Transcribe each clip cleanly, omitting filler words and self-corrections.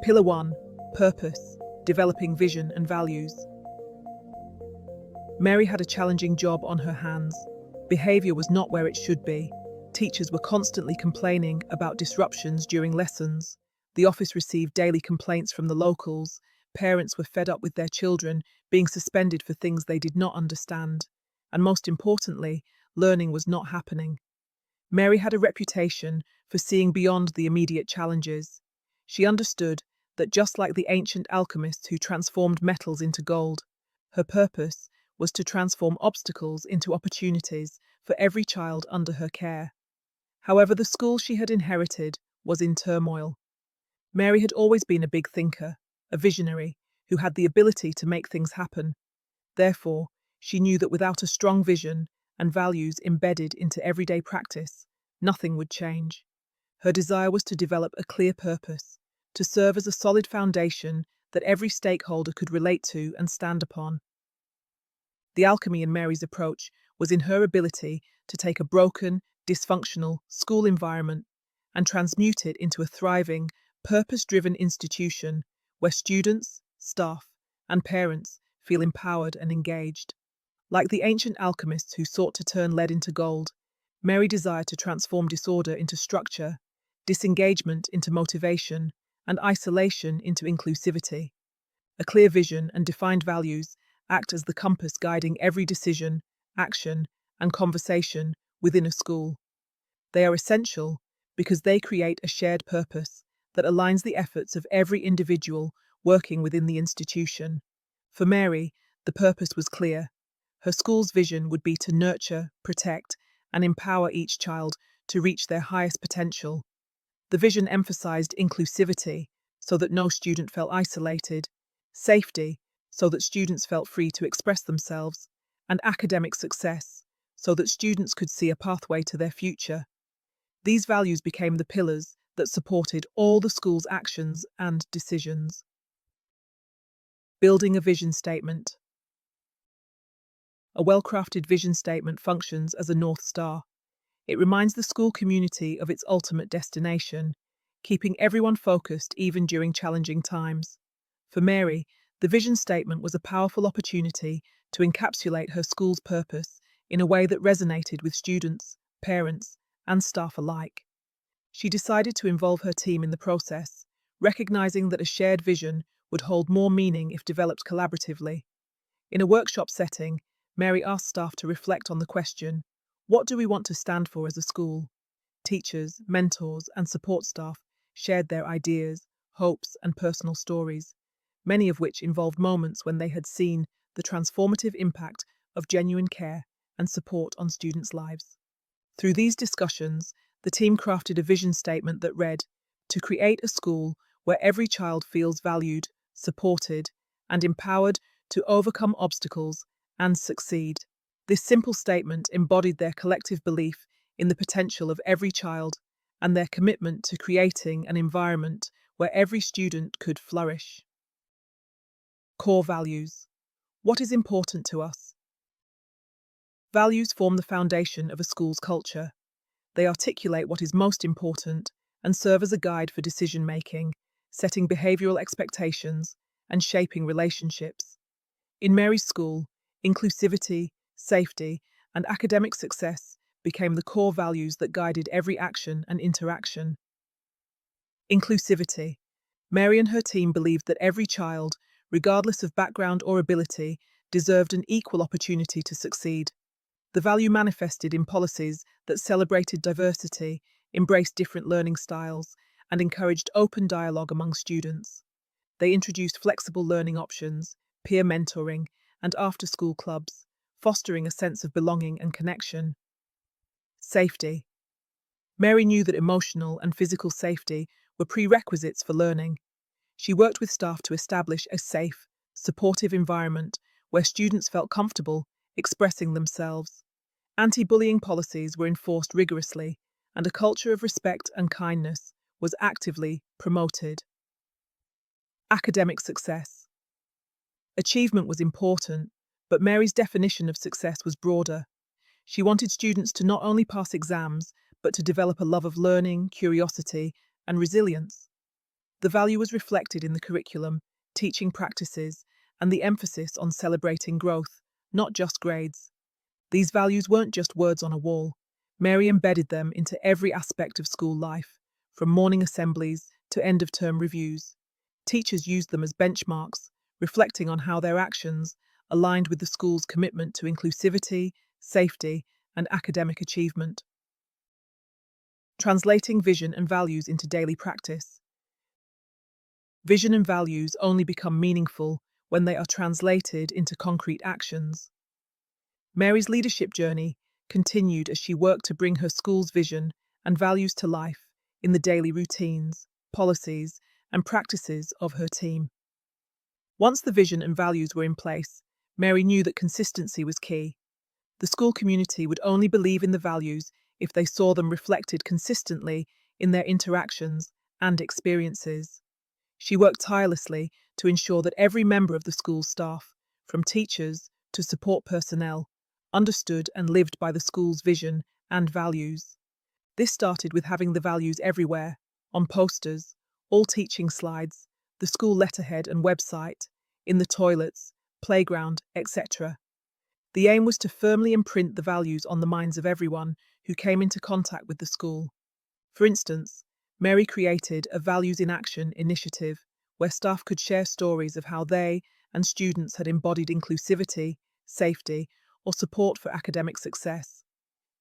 Pillar 1. Purpose, developing vision and values. Mary had a challenging job on her hands. Behaviour was not where it should be. Teachers were constantly complaining about disruptions during lessons. The office received daily complaints from the locals. Parents were fed up with their children being suspended for things they did not understand. And most importantly, learning was not happening. Mary had a reputation for seeing beyond the immediate challenges. She understood that just like the ancient alchemists who transformed metals into gold, her purpose was to transform obstacles into opportunities for every child under her care. However, the school she had inherited was in turmoil. Mary had always been a big thinker, a visionary, who had the ability to make things happen. Therefore, she knew that without a strong vision and values embedded into everyday practice, nothing would change. Her desire was to develop a clear purpose, to serve as a solid foundation that every stakeholder could relate to and stand upon. The alchemy in Mary's approach was in her ability to take a broken, dysfunctional school environment and transmute it into a thriving, purpose-driven institution where students, staff, and parents feel empowered and engaged. Like the ancient alchemists who sought to turn lead into gold, Mary desired to transform disorder into structure, disengagement into motivation, and isolation into inclusivity. A clear vision and defined values act as the compass guiding every decision, action, and conversation within a school. They are essential because they create a shared purpose that aligns the efforts of every individual working within the institution. For Mary, the purpose was clear. Her school's vision would be to nurture, protect, and empower each child to reach their highest potential. The vision emphasized inclusivity so that no student felt isolated, safety so that students felt free to express themselves, and academic success so that students could see a pathway to their future. These values became the pillars that supported all the school's actions and decisions. Building a vision statement. A well-crafted vision statement functions as a North Star. It reminds the school community of its ultimate destination, keeping everyone focused even during challenging times. For Mary, the vision statement was a powerful opportunity to encapsulate her school's purpose in a way that resonated with students, parents, and staff alike. She decided to involve her team in the process, recognizing that a shared vision would hold more meaning if developed collaboratively. In a workshop setting, Mary asked staff to reflect on the question, what do we want to stand for as a school? Teachers, mentors, and support staff shared their ideas, hopes, and personal stories, many of which involved moments when they had seen the transformative impact of genuine care and support on students' lives. Through these discussions, the team crafted a vision statement that read, "To create a school where every child feels valued, supported, and empowered to overcome obstacles and succeed." This simple statement embodied their collective belief in the potential of every child and their commitment to creating an environment where every student could flourish. Core values. What is important to us? Values form the foundation of a school's culture. They articulate what is most important and serve as a guide for decision-making, setting behavioral expectations, and shaping relationships. In Mary's school, inclusivity, safety, and academic success became the core values that guided every action and interaction. Inclusivity. Mary and her team believed that every child, regardless of background or ability, deserved an equal opportunity to succeed. The value manifested in policies that celebrated diversity, embraced different learning styles, and encouraged open dialogue among students. They introduced flexible learning options, peer mentoring, and after-school clubs, fostering a sense of belonging and connection. Safety. Mary knew that emotional and physical safety were prerequisites for learning. She worked with staff to establish a safe, supportive environment where students felt comfortable expressing themselves. Anti-bullying policies were enforced rigorously, and a culture of respect and kindness was actively promoted. Academic success. Achievement was important, but Mary's definition of success was broader. She wanted students to not only pass exams, but to develop a love of learning, curiosity, and resilience. The value was reflected in the curriculum, teaching practices, and the emphasis on celebrating growth, not just grades. These values weren't just words on a wall. Mary embedded them into every aspect of school life, from morning assemblies to end-of-term reviews. Teachers used them as benchmarks, reflecting on how their actions aligned with the school's commitment to inclusivity, safety, and academic achievement. Translating vision and values into daily practice. Vision and values only become meaningful when they are translated into concrete actions. Mary's leadership journey continued as she worked to bring her school's vision and values to life in the daily routines, policies, and practices of her team. Once the vision and values were in place, Mary knew that consistency was key. The school community would only believe in the values if they saw them reflected consistently in their interactions and experiences. She worked tirelessly to ensure that every member of the school's staff, from teachers to support personnel, understood and lived by the school's vision and values. This started with having the values everywhere, on posters, all teaching slides, the school letterhead and website, in the toilets, playground, etc. The aim was to firmly imprint the values on the minds of everyone who came into contact with the school. For instance, Mary created a Values in Action initiative where staff could share stories of how they and students had embodied inclusivity, safety, or support for academic success.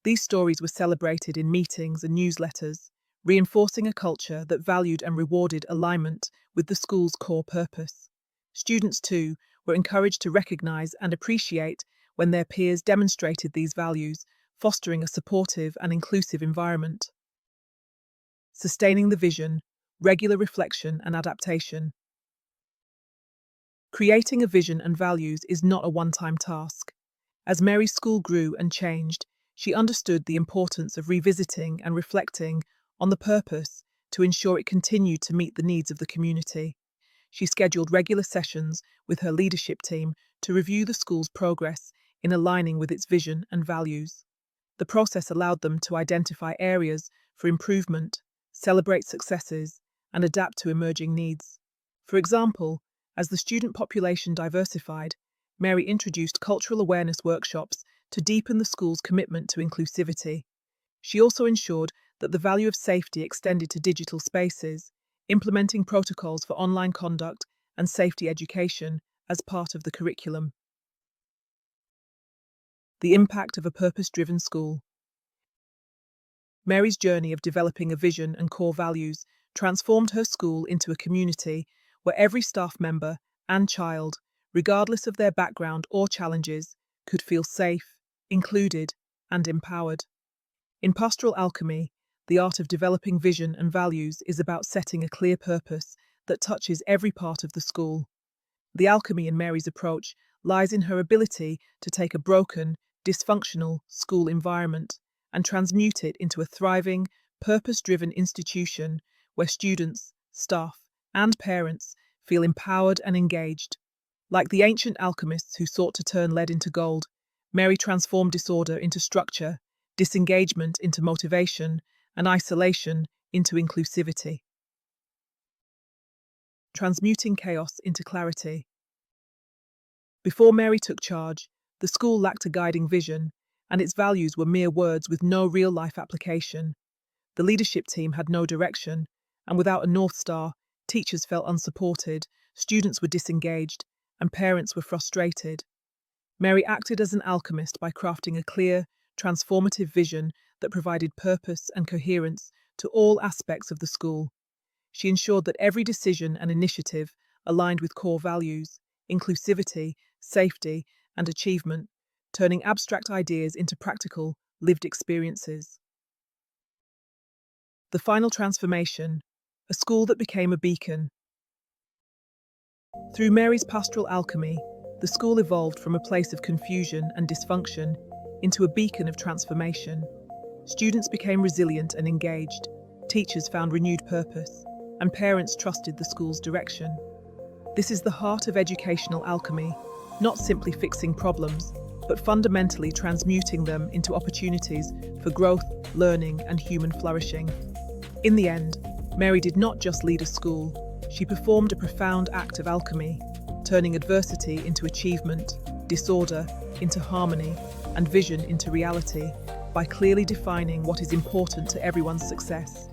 These stories were celebrated in meetings and newsletters, reinforcing a culture that valued and rewarded alignment with the school's core purpose. Students, too, were encouraged to recognize and appreciate when their peers demonstrated these values, fostering a supportive and inclusive environment. Sustaining the vision, regular reflection and adaptation. Creating a vision and values is not a one-time task. As Mary's school grew and changed, she understood the importance of revisiting and reflecting on the purpose to ensure it continued to meet the needs of the community. She scheduled regular sessions with her leadership team to review the school's progress in aligning with its vision and values. The process allowed them to identify areas for improvement, celebrate successes, and adapt to emerging needs. For example, as the student population diversified, Mary introduced cultural awareness workshops to deepen the school's commitment to inclusivity. She also ensured that the value of safety extended to digital spaces, implementing protocols for online conduct and safety education as part of the curriculum. The impact of a purpose-driven school. Mary's journey of developing a vision and core values transformed her school into a community where every staff member and child, regardless of their background or challenges, could feel safe, included, and empowered. In Pastoral Alchemy, the art of developing vision and values is about setting a clear purpose that touches every part of the school. The alchemy in Mary's approach lies in her ability to take a broken, dysfunctional school environment and transmute it into a thriving, purpose-driven institution where students, staff, and parents feel empowered and engaged. Like the ancient alchemists who sought to turn lead into gold, Mary transformed disorder into structure, disengagement into motivation, and isolation into inclusivity. Transmuting chaos into clarity. Before Mary took charge, the school lacked a guiding vision, and its values were mere words with no real-life application. The leadership team had no direction, and without a North Star, teachers felt unsupported, students were disengaged, and parents were frustrated. Mary acted as an alchemist by crafting a clear, transformative vision that provided purpose and coherence to all aspects of the school. She ensured that every decision and initiative aligned with core values, inclusivity, safety, and achievement, turning abstract ideas into practical, lived experiences. The final transformation, a school that became a beacon. Through Mary's pastoral alchemy, the school evolved from a place of confusion and dysfunction into a beacon of transformation. Students became resilient and engaged, teachers found renewed purpose, and parents trusted the school's direction. This is the heart of educational alchemy, not simply fixing problems, but fundamentally transmuting them into opportunities for growth, learning, and human flourishing. In the end, Mary did not just lead a school, She performed a profound act of alchemy, turning adversity into achievement, disorder into harmony, and vision into reality by clearly defining what is important to everyone's success.